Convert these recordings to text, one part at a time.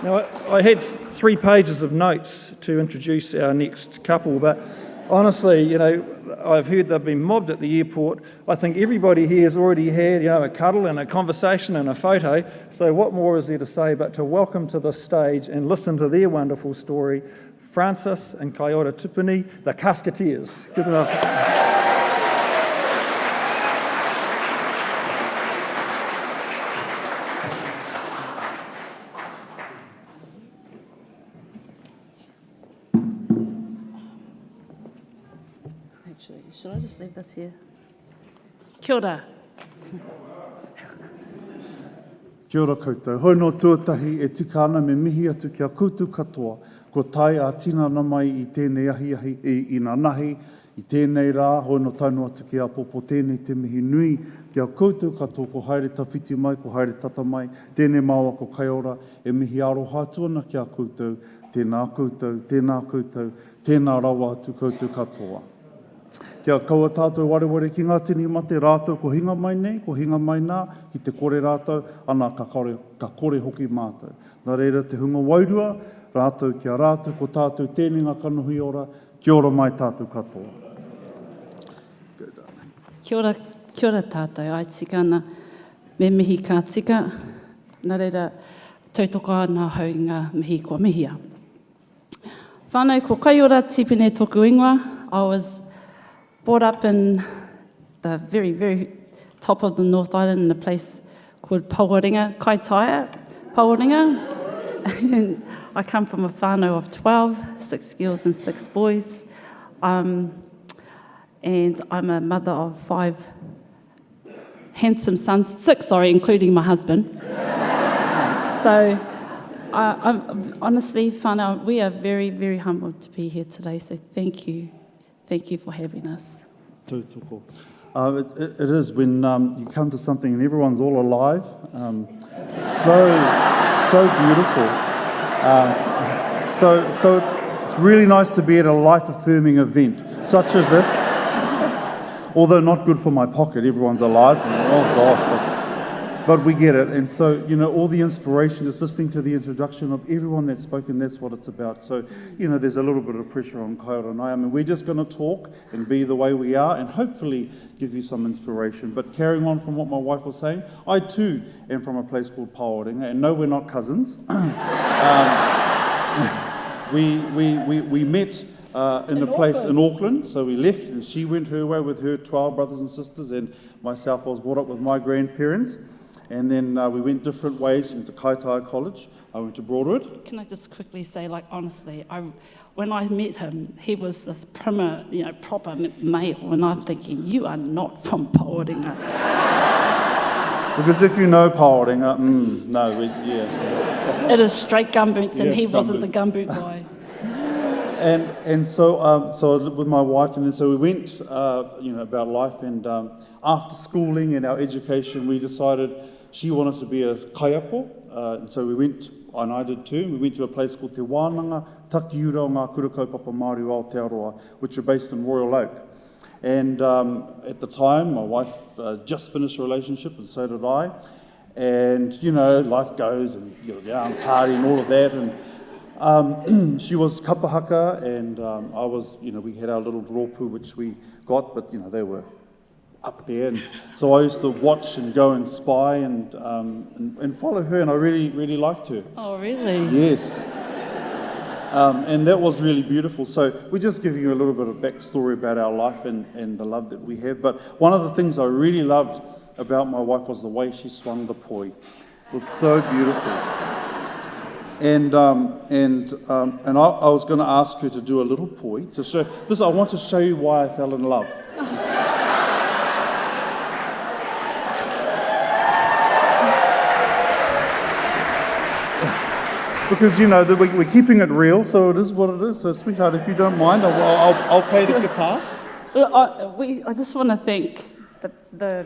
Now, I had 3 pages of notes to introduce our next couple, but honestly, I've heard they've been mobbed at the airport. I think everybody here has already had, a cuddle and a conversation and a photo. So what more is there to say but to welcome to the stage and listen to their wonderful story, Francis and Kaiora Tipene, the Casketeers. Give them a... Should I just leave this here? Kia ora. Kia ora koutou. Hoi no tuatahi e tika ana me mihi atu kia koutou katoa. Ko tai a tina na mai I tēnei ahi I ngā nahi. I tēnei rā, hoi no taunu atu ki a popo tēnei te mihi nui. Kia koutou katoa ko haere tawhiti mai, ko haere tata mai. Tēnei māua ko Kaiora e mihi aro hātuana ki a koutou. Tēnā koutou, tēnā koutou, tēnā rawa atu koutou katoa. Kia kaua tātou wareware ki ngā tini mate rātou ko hinga mai nei, ko hinga mai nā, ki te kore rātou, ana ka kore hoki mātou. Nā reira te hunga wairua, rātou kia rātou, ko tātou tēnei ngā kanohi ora, kia ora mai tātou katoa. Kia ora tātou, ai tika ana me mihi ka tika, nā reira tautoko ana hau ngā mihi kua mihia. Whānau ko Kaiora Tipene toku ingoa, I was brought up in the very, very top of the North Island in a place called Pauaringa, Kaitaia, Pauaringa. And I come from a whānau of 12, 6 girls and 6 boys. And I'm a mother of 5 handsome sons, 6, including my husband. So I'm honestly, whānau, we are very, very humbled to be here today. So thank you. Thank you for having us. Tūtoko. It is when you come to something and everyone's all alive. So beautiful. So it's really nice to be at a life-affirming event such as this. Although not good for my pocket, everyone's alive. Oh gosh. But we get it. And so, all the inspiration, just listening to the introduction of everyone that's spoken, that's what it's about. So, there's a little bit of pressure on Kaiora and I. We're just going to talk and be the way we are and hopefully give you some inspiration. But carrying on from what my wife was saying, I too am from a place called Pāoringa. And no, we're not cousins. We met in a place in Auckland. So we left and she went her way with her 12 brothers and sisters. And myself, I was brought up with my grandparents. And then we went different ways into Kaitaia College. I went to Broadwood. Can I just quickly say, honestly, when I met him, he was this proper male, and I'm thinking, you are not from Pauaringa. Because if you know Pāoringa, yeah. It is straight gumboots, and he wasn't the gumboot guy. And so I was with my wife, and then so we went, about life, and after schooling and our education, we decided she wanted to be a kaiako, and so we went, and I did too, we went to a place called Te Wānanga, Takiura o ngā Kurakaupapa Māori o Aotearoa, which are based in Royal Oak. And at the time, my wife just finished a relationship, and so did I. And, life goes, and you go out and party and all of that, and she was kapahaka, and I was, we had our little rōpū which we got, but they were up there, and so I used to watch and go and spy and follow her, and I really, really liked her. Oh, really? Yes. And that was really beautiful. So we're just giving you a little bit of backstory about our life and the love that we have. But one of the things I really loved about my wife was the way she swung the poi. It was so beautiful. And I was going to ask her to do a little poi to show this. I want to show you why I fell in love. Because we're keeping it real, so it is what it is. So, sweetheart, if you don't mind, I'll play the guitar. I just want to thank the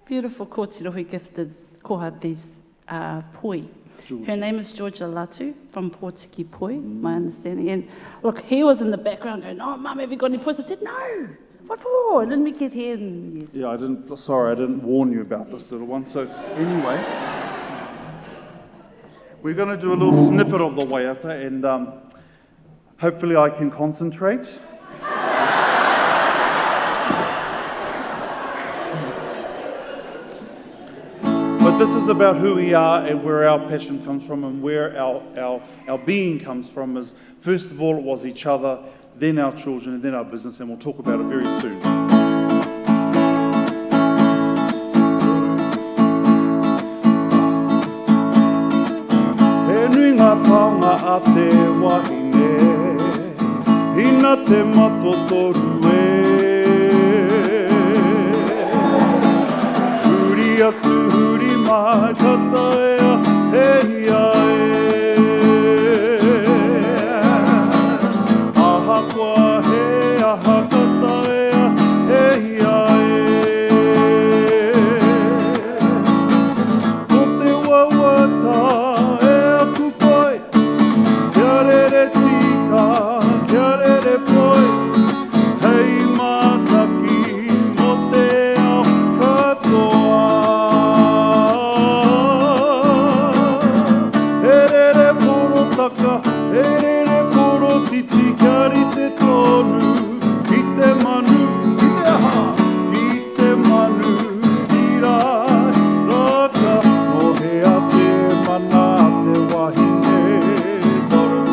beautiful kōtiro who gifted Koha these poi. Georgia. Her name is Georgia Latu from Pōtiki Poi, my understanding. And look, he was in the background going, "Oh, Mum, have you got any pois?" I said, "No. What for? Didn't we get here?" And yes. Yeah, I didn't warn you about this little one. So anyway, We're going to do a little snippet of the waiata, and hopefully I can concentrate. But this is about who we are and where our passion comes from and where our being comes from. Is first of all, it was each other, then our children, and then our business, and we'll talk about it very soon. He nui ngā taonga a te wahine, hina te matotoru e. Huri atu huri mai kata ea, hei a e. Aha koa he, aha kata ea, hei a e. Ko te wawata e aku poi, kia rere tika, kia rere poi, hei mataki mo te ao katoa. He rere poro taka, he rere poro titi, kia rite tonu, ki te manu, ki te aha, ki te manu, tira, raka, no he a te mana, te wahine, toru.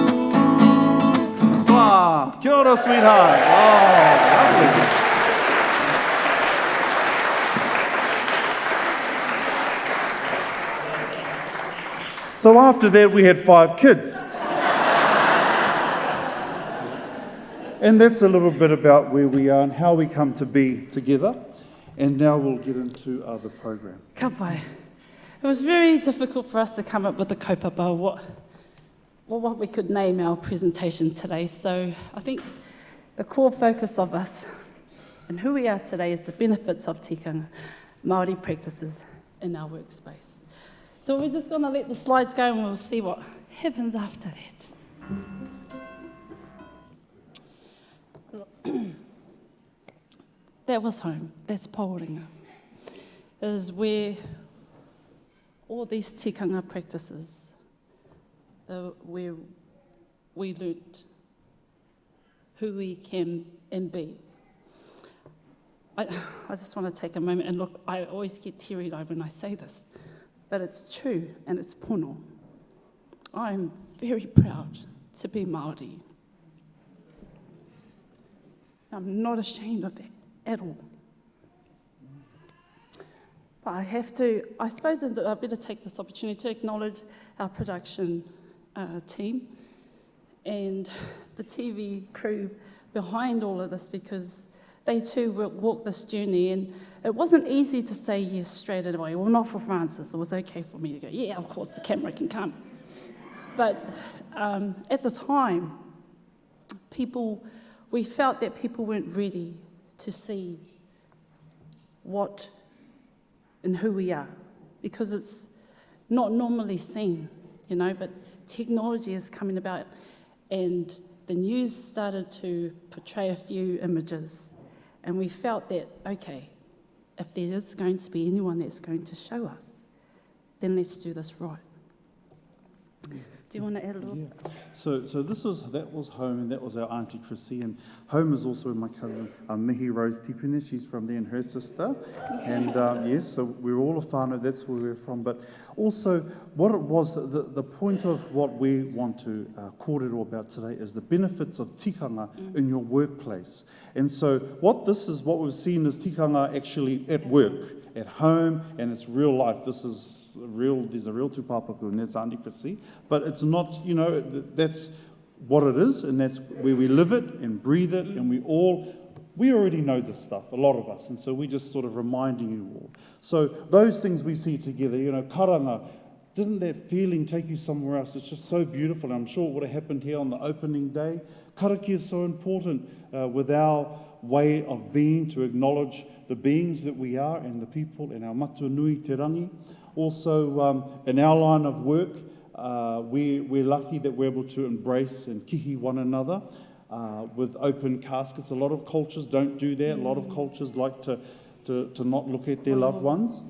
Wow, kia ora, sweetheart. Oh, lovely. So after that, we had 5 kids. And that's a little bit about where we are and how we come to be together. And now we'll get into the program. Ka pai. It was very difficult for us to come up with a kaupapa, what we could name our presentation today. So I think the core focus of us and who we are today is the benefits of tikanga Māori practices in our workspace. So we're just going to let the slides go and we'll see what happens after that. That was home. That's Paoringa. It is where all these tikanga practices, where we learnt who we can and be. I just want to take a moment and look, I always get teary-eyed when I say this, but it's true and it's pono. I'm very proud to be Māori. I'm not ashamed of that at all. But I suppose that I better take this opportunity to acknowledge our production team and the TV crew behind all of this, because they too walked this journey, and it wasn't easy to say yes straight away. Well, not for Francis. It was okay for me to go, yeah, of course, the camera can come. But at the time, we felt that people weren't ready to see what and who we are, because it's not normally seen, but technology is coming about, and the news started to portray a few images, and we felt that, okay, if there is going to be anyone that's going to show us, then let's do this right. Do you want to add a little? Yeah. So that was home, and that was our Auntie Chrissy, and home is also my cousin Mihi Rose Tipene. She's from there, and her sister. And yes, so we're all a whānau, that's where we're from. But also, what it was, the point of what we want to kōrero about today is the benefits of tikanga in your workplace. And so what we've seen is tikanga actually at work, at home, and it's real life. There's a real tūpāpaku, and that's Auntie Chrissy. But it's not, that's what it is, and that's where we live it and breathe it, and we already know this stuff, a lot of us, and so we're just sort of reminding you all. So those things we see together, karanga, didn't that feeling take you somewhere else? It's just so beautiful, and I'm sure it would have happened here on the opening day. Karaki is so important with our way of being, to acknowledge the beings that we are and the people in our matua te rangi. Also, in our line of work, we're lucky that we're able to embrace and kihi one another with open caskets. A lot of cultures don't do that. A lot of cultures like to not look at their loved ones.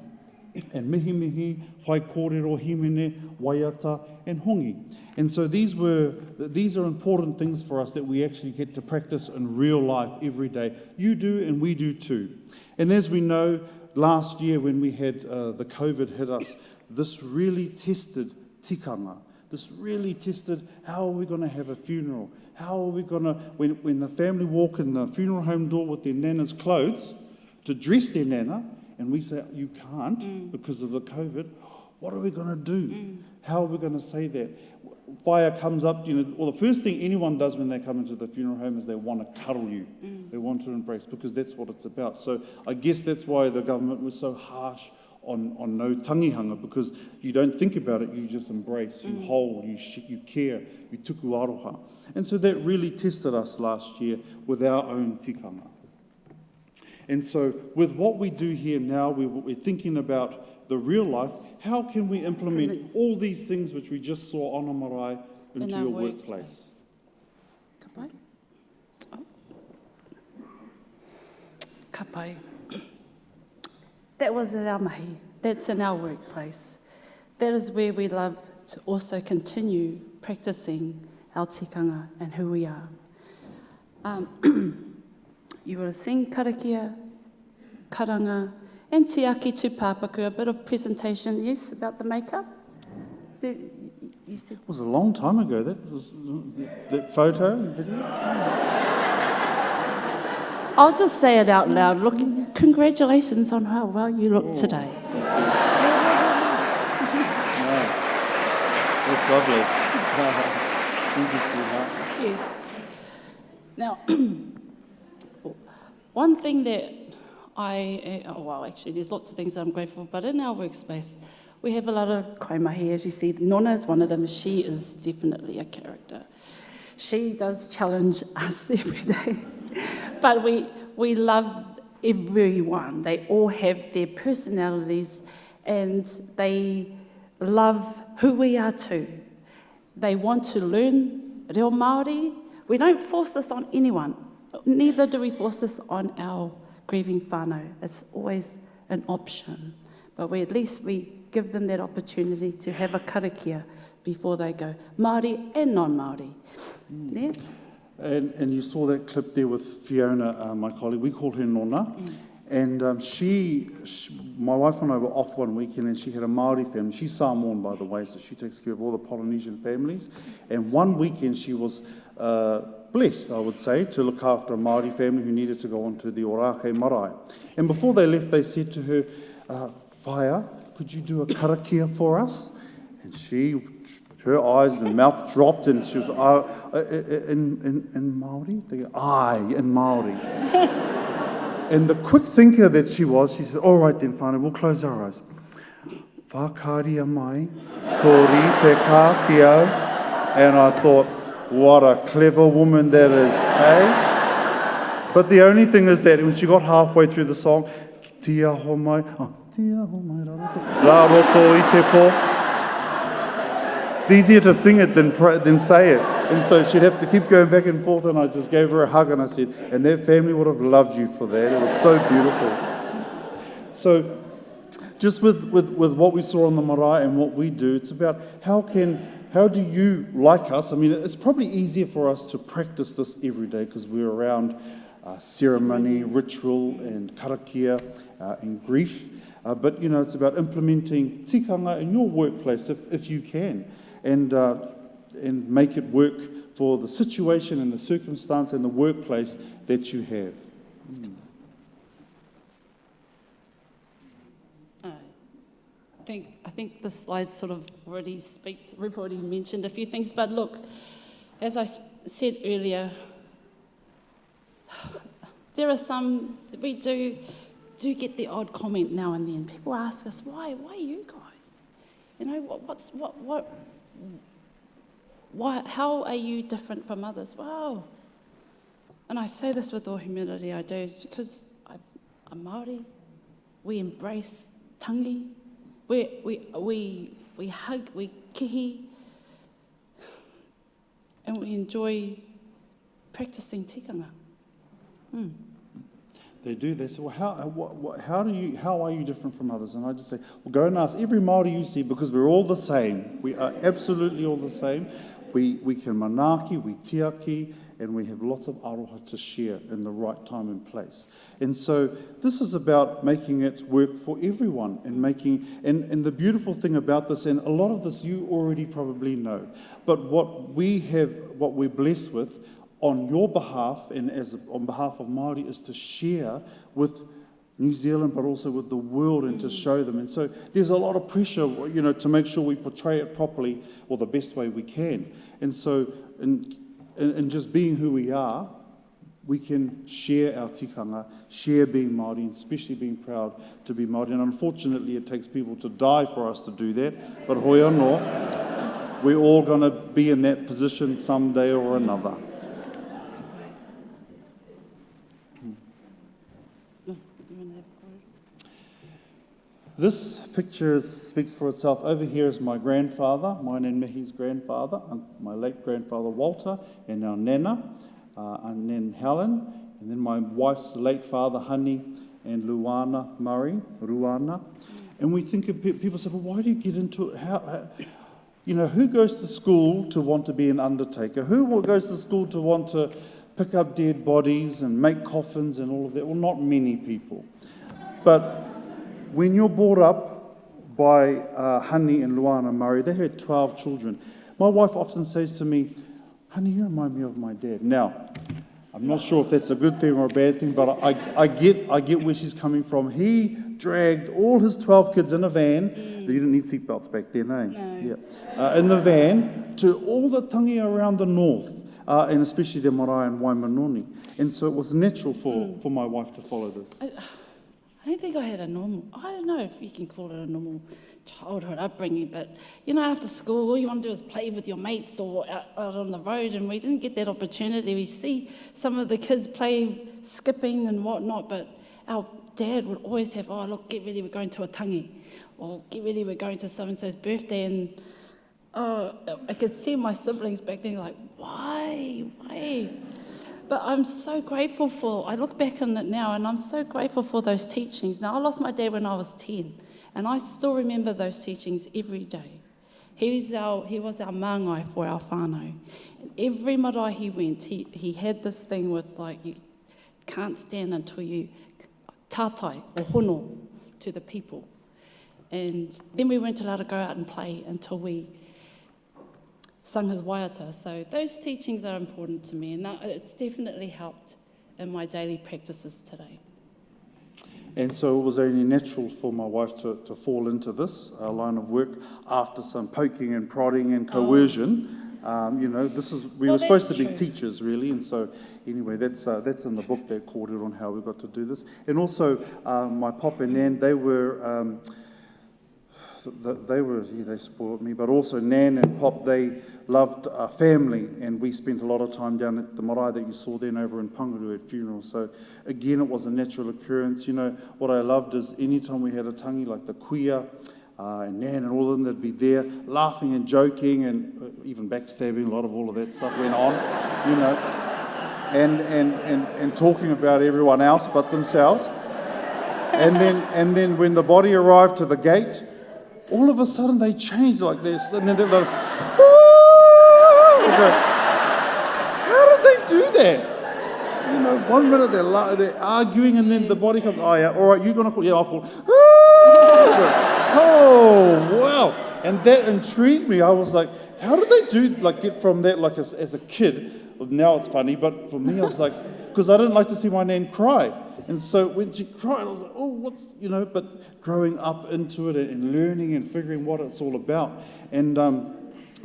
And mihi mihi, whai kōrero himene, waiata, and hongi. And so these are important things for us that we actually get to practice in real life every day. You do and we do too. And as we know, last year when we had the COVID hit us, this really tested tikanga. This really tested how are we going to have a funeral? How are we going to, when the family walk in the funeral home door with their nana's clothes to dress their nana, and we say, you can't because of the COVID, what are we going to do? How are we going to say that? Fire comes up, well, the first thing anyone does when they come into the funeral home is they want to cuddle you. They want to embrace, because that's what it's about. So I guess that's why the government was so harsh on no tangihanga, because you don't think about it, you just embrace, you hold, you care, you tuku aroha. And so that really tested us last year with our own tikanga. And so with what we do here now, we're thinking about the real life. How can we implement all these things which we just saw on a marae into your workplace? Ka pai. Oh. Ka pai. That was in our mahi. That's in our workplace. That is where we love to also continue practicing our tikanga and who we are. You will sing karakia, karanga, and te aki tūpāpaku, a bit of presentation, yes, about the makeup. You said... It was a long time ago, that photo and video. I'll just say it out loud. Look, congratulations on how well you look today. That's lovely. Thank you, sweetheart. Yes. Now, one thing that actually, there's lots of things I'm grateful for, but in our workspace, we have a lot of kaimahi, as you see. Nona is one of them. She is definitely a character. She does challenge us every day. But we love everyone. They all have their personalities, and they love who we are too. They want to learn reo Māori. We don't force this on anyone. Neither do we force this on our grieving whānau. It's always an option. But we give them that opportunity to have a karakia before they go, Māori and non-Māori. Yeah? And you saw that clip there with Fiona, my colleague. We call her Nona. And my wife and I were off one weekend, and she had a Māori family. She's Samoan, by the way, so she takes care of all the Polynesian families. And one weekend she was blessed, I would say, to look after a Māori family who needed to go on to the Orake Marae. And before they left, they said to her, Whaia, could you do a karakia for us? And her eyes and mouth dropped, and she was, in Māori? They go, aye, in Māori. And the quick thinker that she said, all right then, whānau, we'll close our eyes. Whakaria mai, tori pe kā ki au. And I thought, what a clever woman that is, eh? But the only thing is that when she got halfway through the song, tia ho mai, ra roto I te po. It's easier to sing it than say it. And so she'd have to keep going back and forth, and I just gave her a hug and I said, and that family would have loved you for that. It was so beautiful. So just with what we saw on the marae and what we do, it's about how do you, like us, I mean, it's probably easier for us to practice this every day because we're around ceremony, ritual, and karakia, and grief. But, it's about implementing tikanga in your workplace if you can, and make it work for the situation and the circumstance and the workplace that you have. I think the slide sort of already speaks, we've already mentioned a few things, but look, as I said earlier, there are some, we do get the odd comment now and then. People ask us, why you guys? How are you different from others? Wow. And I say this with all humility, I do, it's because I'm Māori, we embrace tangi, we hug, we kihi, and we enjoy practicing tikanga. They do. They say, well, how are you different from others? And I just say, well, go and ask every Māori you see, because we're all the same. We are absolutely all the same. We can manaaki, we tiaki, and we have lots of aroha to share in the right time and place. And so this is about making it work for everyone and the beautiful thing about this, and a lot of this you already probably know, but what we're blessed with on your behalf and on behalf of Māori is to share with New Zealand, but also with the world, and to show them. And so there's a lot of pressure, to make sure we portray it properly or the best way we can. And so in just being who we are, we can share our tikanga, share being Māori, and especially being proud to be Māori. And unfortunately, it takes people to die for us to do that. But hoi anō, we're all going to be in that position someday or another. This picture speaks for itself. Over here is my grandfather, mine and Mihi's grandfather, and my late grandfather Walter, and our Nana, and then Helen, and then my wife's late father, Honey, and Luana Murray, Ruana. And we think of people say, well, why do you get into it? Who goes to school to want to be an undertaker? Who goes to school to want to pick up dead bodies and make coffins and all of that? Well, not many people. But when you're brought up by Honey and Luana Murray, they had 12 children. My wife often says to me, Honey, you remind me of my dad. Now, I'm not sure if that's a good thing or a bad thing, but I get where she's coming from. He dragged all his 12 kids in a van. You didn't need seatbelts back then, eh? No. Yeah. In the van to all the tangi around the north, and especially the marae and Waimanoni. And so it was natural for my wife to follow this. I don't think I had I don't know if you can call it a normal childhood upbringing, but after school, all you want to do is play with your mates or out on the road, and we didn't get that opportunity. We see some of the kids play skipping and whatnot, but our dad would always have, oh, look, get ready, we're going to a tangi, or get ready, we're going to so-and-so's birthday, and I could see my siblings back then like, why? But I'm so grateful I look back on it now, and I'm so grateful for those teachings. Now, I lost my dad when I was 10, and I still remember those teachings every day. He was our māngai for our whānau. And every marae he went, he had this thing with, you can't stand until you tātai or hono to the people. And then we weren't allowed to go out and play until we sung his waiata. So those teachings are important to me, and it's definitely helped in my daily practices today. And so it was only natural for my wife to fall into this line of work after some poking and prodding and coercion. We were supposed to be teachers, really, and so anyway, that's in the book, that called it on how we got to do this. And also, my pop and Nan, they spoiled me, but also Nan and Pop, they loved family, and we spent a lot of time down at the marae that you saw then over in Panguru at funerals. So again, it was a natural occurrence. What I loved is anytime we had a tangi like the kuia and Nan and all of them, they'd be there laughing and joking and even backstabbing. All of that stuff went on, and talking about everyone else but themselves. And then when the body arrived to the gate, all of a sudden they changed like this, and then they're like, how did they do that? 1 minute they're arguing, and then the body comes, oh yeah, all right, you're gonna call, yeah, I'll call. Oh wow! And that intrigued me. I was like, how did they get from that as a kid? Well, now it's funny, but for me I was like, because I didn't like to see my Nan cry. And so when she cried, I was like, oh, but growing up into it and learning and figuring what it's all about. And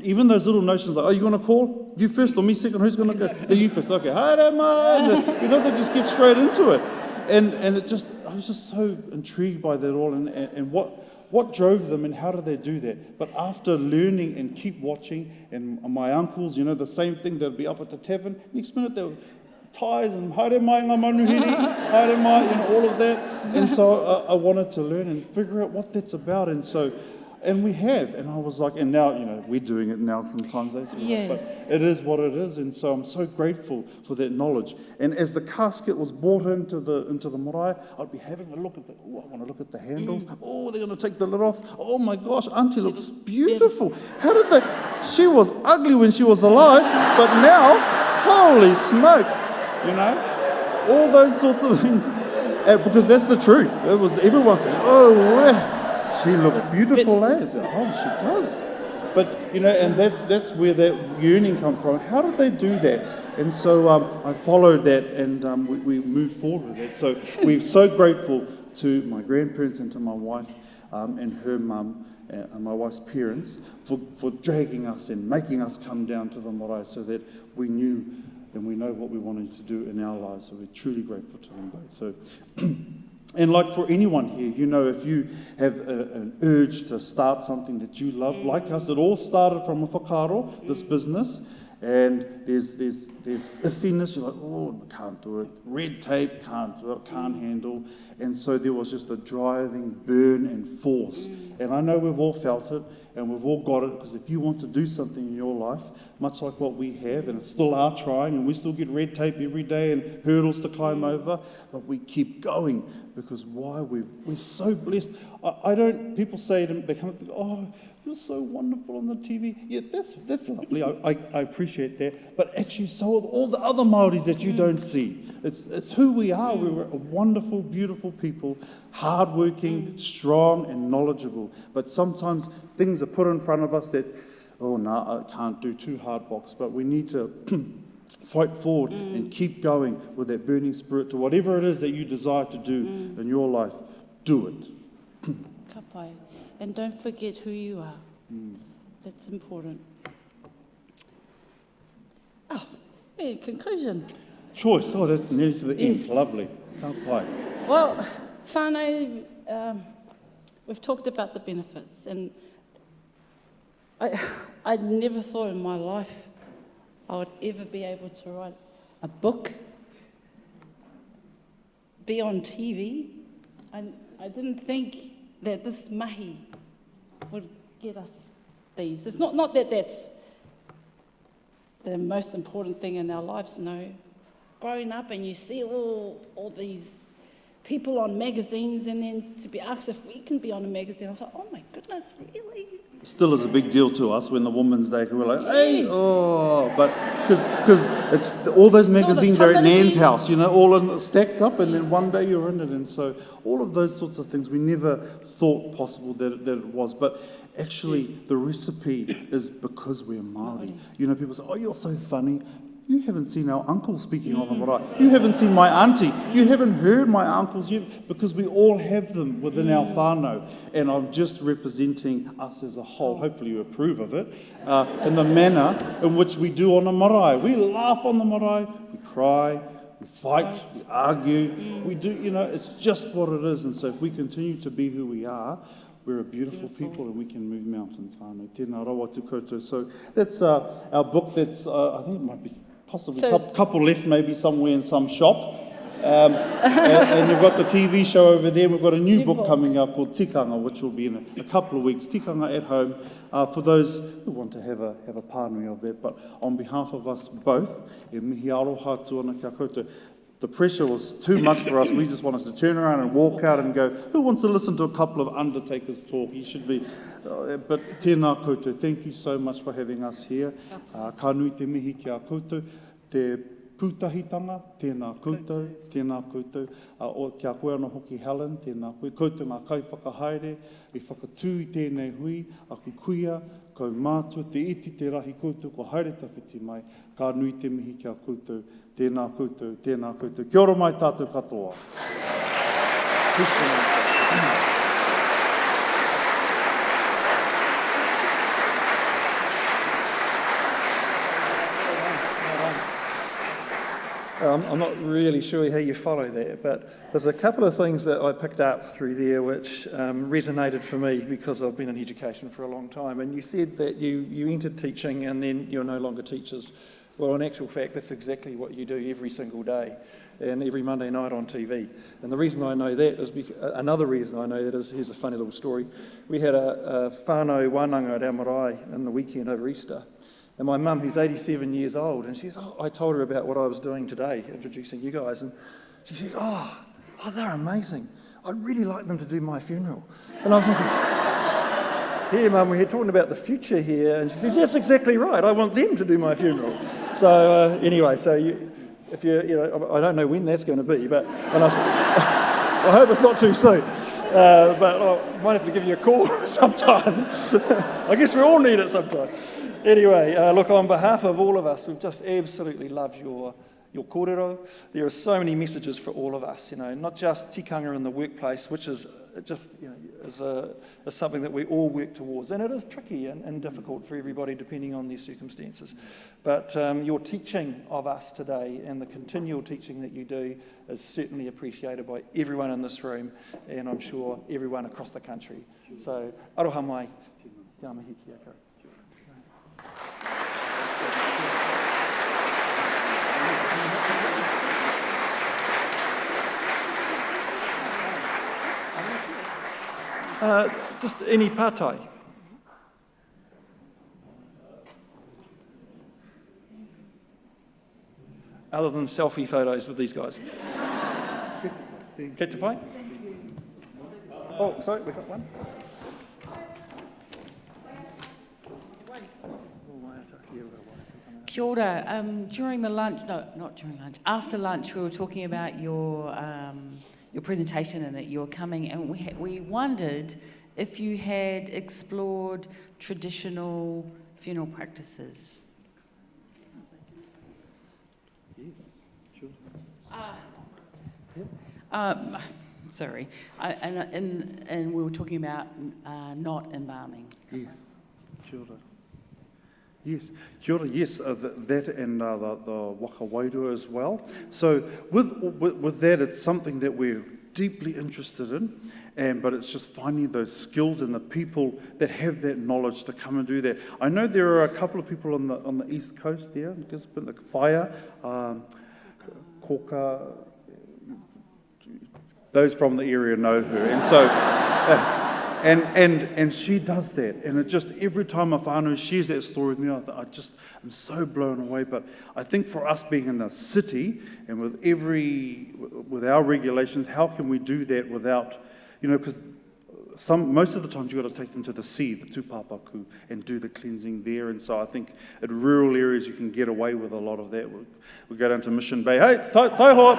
even those little notions like, oh, you going to call? You first or me second? Who's going to go? You first. Okay. Haere mai. They just get straight into it. And I was just so intrigued by that all and what drove them and how did they do that. But after learning and keep watching, and my uncles, the same thing, they'd be up at the tavern. Next minute they were ties and haere mai ngā manuhiri, haere mai, all of that. And so I wanted to learn and figure out what that's about. And so And we have, and I was like, and now, we're doing it now sometimes, Yes. but it is what it is, and so I'm so grateful for that knowledge. And as the casket was brought into the marae, I'd be having a look at I want to look at the handles. Oh, they're going to take the lid off. Oh my gosh, Auntie looks beautiful. How did they? She was ugly when she was alive, but now, holy smoke, all those sorts of things. Because that's the truth. It was everyone saying, oh, she looks beautiful, eh? I said, oh, she does. But, and that's where that yearning comes from. How did they do that? And so I followed that, and we moved forward with that. So we're so grateful to my grandparents and to my wife and her mum and my wife's parents for dragging us and making us come down to the marae so that we knew and we know what we wanted to do in our lives. So we're truly grateful to them both. So, and like for anyone here, if you have an urge to start something that you love, like us, it all started from a whakaaro, this business, and there's iffiness, you're like, oh, I can't do it. Red tape, can't do it, can't handle. And so there was just a driving burn and force. And I know we've all felt it, and we've all got it, because if you want to do something in your life, much like what we have, and still are trying, and we still get red tape every day and hurdles to climb over, but we keep going, because why? We're so blessed. People say to me, they come up to, oh, you're so wonderful on the TV. Yeah, that's lovely. I appreciate that. But actually, so are all the other Māoris that you don't see. It's who we are. We're a wonderful, beautiful people, hardworking, strong, and knowledgeable. But sometimes things are put in front of us that, oh, no, I can't do too hard box. But we need to fight forward and keep going with that burning spirit to whatever it is that you desire to do in your life. Do it. Ka pai. And don't forget who you are. That's important. Oh, in conclusion. Choice. Oh, that's nearly to the Yes. end. Lovely. Can't wait. Well, whānau, we've talked about the benefits, and I never thought in my life I would ever be able to write a book, be on TV. I didn't think that this mahi would get us these. It's not that that's the most important thing in our lives, no. Growing up and you see all these people on magazines, and then to be asked if we can be on a magazine, I was like, oh my goodness, really? Still is a big deal to us when the Women's Day, we're like, hey, but because it's all those magazines are at Nan's house, all stacked up, and then one day you're in it, and so all of those sorts of things we never thought possible that it was, but actually the recipe is because we're Māori. People say, oh, you're so funny. You haven't seen our uncle speaking on the marae. You haven't seen my auntie. You haven't heard my uncles. Because we all have them within our whānau. And I'm just representing us as a whole. Hopefully you approve of it. In the manner in which we do on the marae. We laugh on the marae. We cry. We fight. We argue. We do, it's just what it is. And so if we continue to be who we are, we're a beautiful people, and we can move mountains. Whānau. Tēnā rawa tu koutou. So that's our book. That's I think it might be possibly a couple left, maybe somewhere in some shop. And you've got the TV show over there. We've got a new book coming up called Tikanga, which will be in a couple of weeks. Tikanga at home, for those who want to have a pānui of that. But on behalf of us both, e mihi aroha tuana kia koutou, the pressure was too much for us. We just wanted to turn around and walk out and go, who wants to listen to a couple of undertakers talk? You should be. But tēnā koutou, thank you so much for having us here. Ka nui te mihi ki a koutou. Te Putahitanga, tēnā koutou, tēnā koutou. O kia koe ana hoki Helen, tēnā koe. Koutou ngā kai whakahaere, i whakatū i tēnei hui, aku kuia, kau mātua, te iti te rahi koutou, ko haere tawhiti mai. Ka nui te mihi ki a koutou, tēnā koutou, tēnā koutou. Kia ora mai tātou katoa. I'm not really sure how you follow that, but there's a couple of things that I picked up through there which resonated for me because I've been in education for a long time. And you said that you entered teaching and then you're no longer teachers. Well, in actual fact, that's exactly what you do every single day. and every Monday night on TV. And the reason I know that is, another reason I know that is, here's a funny little story. We had a whānau wānanga at our marae in the weekend over Easter. And my mum, who's 87 years old, and she's, I told her about what I was doing today, introducing you guys, and she says, oh, they're amazing. I'd really like them to do my funeral. And I was thinking, here, Mum, we're talking about the future here. And she says, that's exactly right. I want them to do my funeral. So anyway, so if you I don't know when that's going to be, but when I hope it's not too soon. But I might have to give you a call sometime. I guess we all need it sometime. Anyway, look, on behalf of all of us, we've just absolutely loved your kōrero. There are so many messages for all of us, not just tikanga in the workplace, which is just, is something that we all work towards. And it is tricky and difficult for everybody depending on their circumstances. But your teaching of us today and the continual teaching that you do is certainly appreciated by everyone in this room, and I'm sure everyone across the country. So, aroha mai. Kia mihi ki a kau. Just any pātai. Other than selfie photos with these guys. Kei te pai? Oh, sorry, we've got one. Kia ora. During the lunch, no, not during lunch, after lunch, we were talking about your presentation and that you were coming, and we wondered if you had explored traditional funeral practices. Yes, sure. Sorry, and we were talking about not embalming. Yes, kia ora. Yes, kia ora, yes, that and the waka wairua as well. So with that, it's something that we're deeply interested in, but it's just finding those skills and the people that have that knowledge to come and do that. I know there are a couple of people on the east coast there, like Whaia, Koka, those from the area know her, and so. And she does that, and it just every time a whānau shares that story with me, I'm so blown away. But I think for us being in the city and with our regulations, how can we do that without, because most of the times you've got to take them to the sea, the tūpapaku, and do the cleansing there. And so I think in rural areas you can get away with a lot of that. We go down to Mission Bay, hey, taihoa,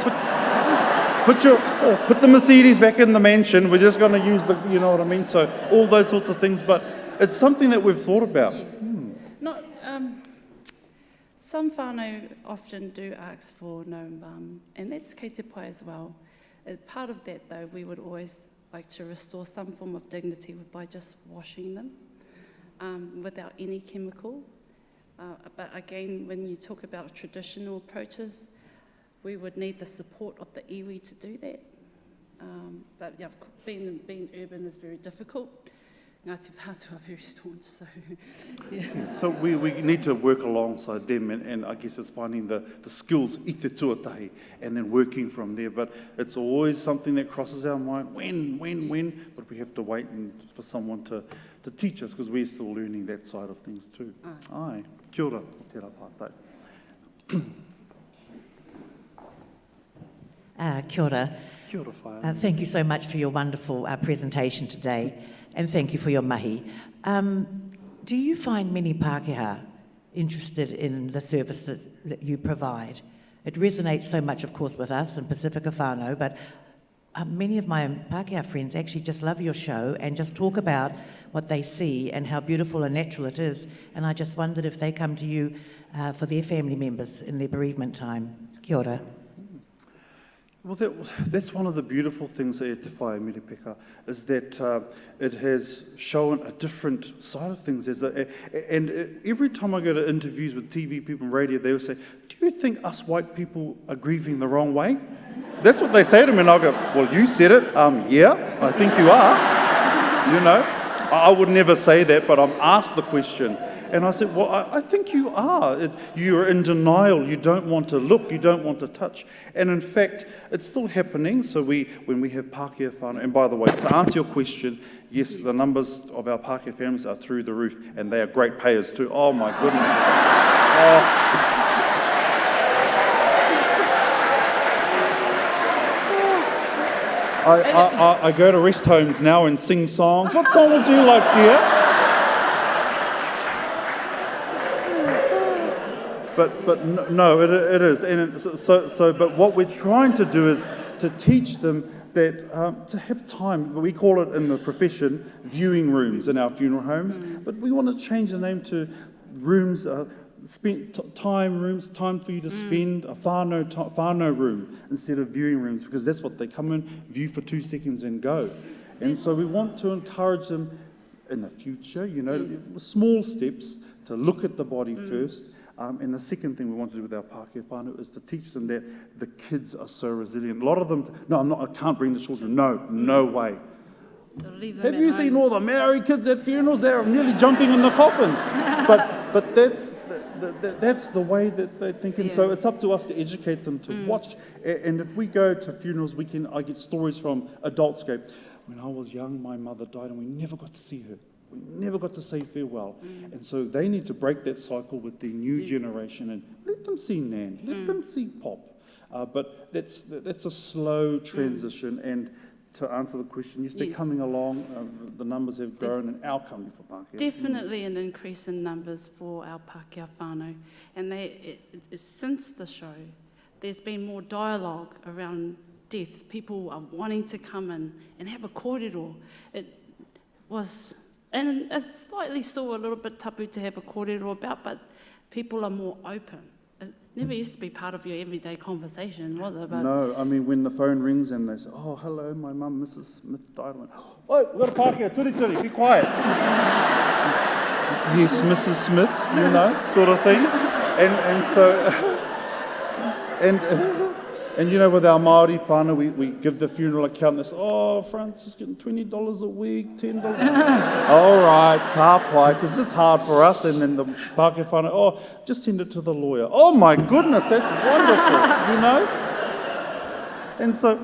put the Mercedes back in the mansion. We're just going to use the, you know what I mean? So all those sorts of things. But it's something that we've thought about. Yes. Not, some whānau often do ask for no embalm, and that's kei te pai as well. As part of that, though, we would always like to restore some form of dignity by just washing them without any chemical. But again, when you talk about traditional approaches, we would need the support of the iwi to do that. But yeah, being urban is very difficult. Ngāti Whātua are very staunch, so yeah. So we need to work alongside them, and I guess it's finding the skills i te tuatahi and then working from there. But it's always something that crosses our mind, when, but we have to wait for someone to teach us, because we're still learning that side of things too. Ai, kia ora, tērā pātai. Kia ora. Kia ora, whaia. Thank you so much for your wonderful presentation today, and thank you for your mahi. Do you find many Pākehā interested in the service that you provide? It resonates so much, of course, with us in Pacifica whānau, but many of my Pākehā friends actually just love your show and just talk about what they see and how beautiful and natural it is. And I just wondered if they come to you for their family members in their bereavement time. Kia ora. Well, that's one of the beautiful things at Te Whai Merepeka, is that it has shown a different side of things. And every time I go to interviews with TV people and radio, they will say, do you think us white people are grieving the wrong way? That's what they say to me, and I'll go, well, you said it. Yeah, I think you are. I would never say that, but I'm asked the question. And I said, well, I think you are. You're in denial. You don't want to look. You don't want to touch. And in fact, it's still happening. So when we have Pākehā whānau, and by the way, to answer your question, yes, the numbers of our Pākehā families are through the roof, and they are great payers too. Oh my goodness. I go to rest homes now and sing songs. What song would you like, dear? But no, it is. And but what we're trying to do is to teach them that to have time. We call it in the profession viewing rooms in our funeral homes, but we want to change the name to rooms. Rooms, time for you to spend, a whānau room instead of viewing rooms, because that's what they come in, view for 2 seconds and go. And so we want to encourage them in the future, small steps to look at the body first. And the second thing we want to do with our Pākehā whānau is to teach them that the kids are so resilient. A lot of them, I can't bring the children. No way. Have you seen all the Maori kids at funerals? They're nearly jumping in the coffins. But that's the way that they think. And so it's up to us to educate them to watch. And if we go to funerals, I get stories from adults go, when I was young, my mother died and we never got to see her. We never got to say farewell. And so they need to break that cycle with the new generation and let them see Nan, let them see Pop. But that's a slow transition. And to answer the question, yes, they're coming along. The numbers have grown, and our coming for Pākehā. Definitely an increase in numbers for our Pākehā whānau. And since the show, there's been more dialogue around death. People are wanting to come in and have a kōrero. It was, and it's slightly still a little bit tapu to have a kōrero about, but people are more open. It never used to be part of your everyday conversation, was it? But no, I mean, when the phone rings and they say, oh, hello, my mum, Mrs. Smith, died. I went, oh, we've got a Pākehā, turi, be quiet. Yes, Mrs. Smith, sort of thing. And so, and with our Māori whānau, we give the funeral account and they say, oh, Francis is getting $20 a week, $10 a week. All right, ka pai, because it's hard for us. And then the Pākehā whānau, oh, just send it to the lawyer. Oh my goodness, that's wonderful, And so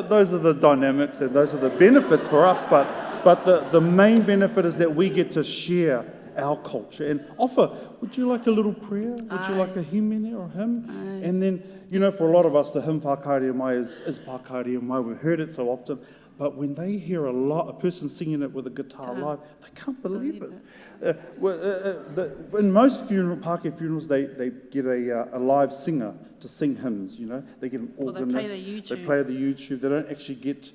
those are the dynamics and those are the benefits for us. But the main benefit is that we get to share our culture and offer, would you like a little prayer? Would you like a himene or hymn? And then, for a lot of us, the hymn Pākāria Mai is Pākāria Mai. We've heard it so often. But when they hear a person singing it with a guitar live, they can't believe it. In most Pākehā funerals, they get a live singer to sing hymns, They get an organist. They play the YouTube. They don't actually get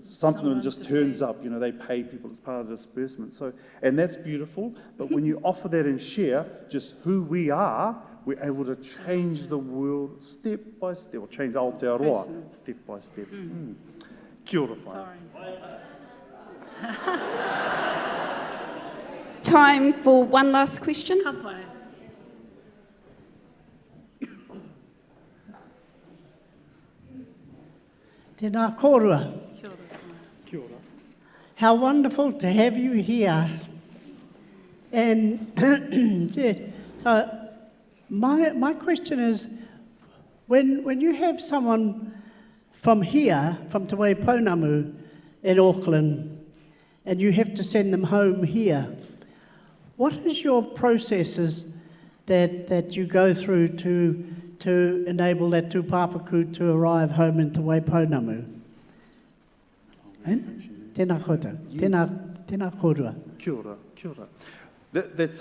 something that just turns up. They pay people as part of the disbursement. So, and that's beautiful. But when you offer that and share just who we are, we're able to change the world step by step, or change Aotearoa step by step. Kia ora whai. sorry. Time for one last question. Ka pai. Tēnā kōrua. Kia ora. How wonderful to have you here. And so my question is, when you have someone from here, from Te Waipounamu in Auckland, and you have to send them home here, what is your processes that you go through to enable that tūpāpaku to arrive home in Te Waipounamu? Tēnā koutou, tēnā kōrua. Kia ora, kia ora. That's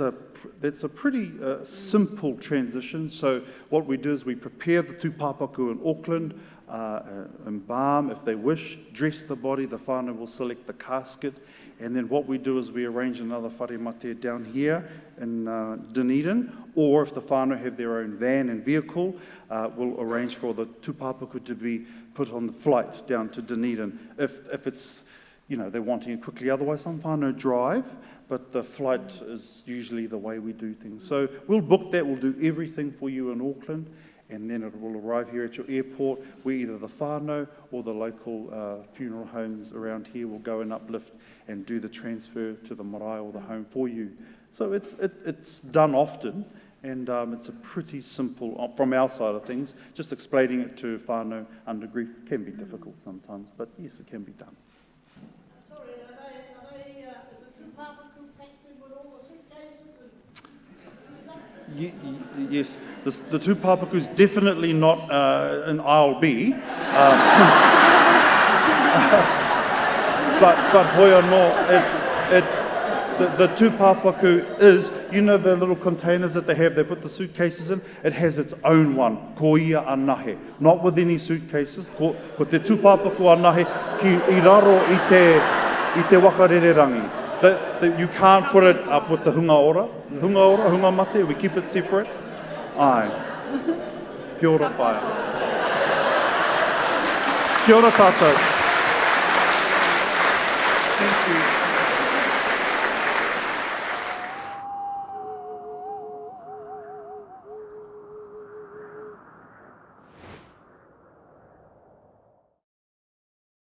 a pretty simple transition. So what we do is we prepare the tūpāpaku in Auckland, embalm if they wish, dress the body, the whānau will select the casket, and then what we do is we arrange another whare mate down here in Dunedin, or if the whānau have their own van and vehicle, we'll arrange for the tūpāpaku to be put on the flight down to Dunedin. If it's, they're wanting it quickly, otherwise some whānau drive, but the flight is usually the way we do things. So we'll book that, we'll do everything for you in Auckland, and then it will arrive here at your airport, where either the whānau or the local funeral homes around here will go and uplift and do the transfer to the marae or the home for you. So it's done often, and it's a pretty simple, from our side of things, just explaining it to whānau under grief can be difficult sometimes, but yes, it can be done. Sorry, is the tūpapaku packed in with all the suitcases and Yes, the tūpapaku is definitely not in aisle B. But hoia no, the tūpapaku is, you know the little containers that they put the suitcases in? It has its own one, ko ia anahe. Not with any suitcases, ko te tūpapaku anahe i raro i te wakarererangi. You can't put it up with the hunga mate, we keep it separate. Aye. Kia ora whaia. Kia ora tātou. Thank you.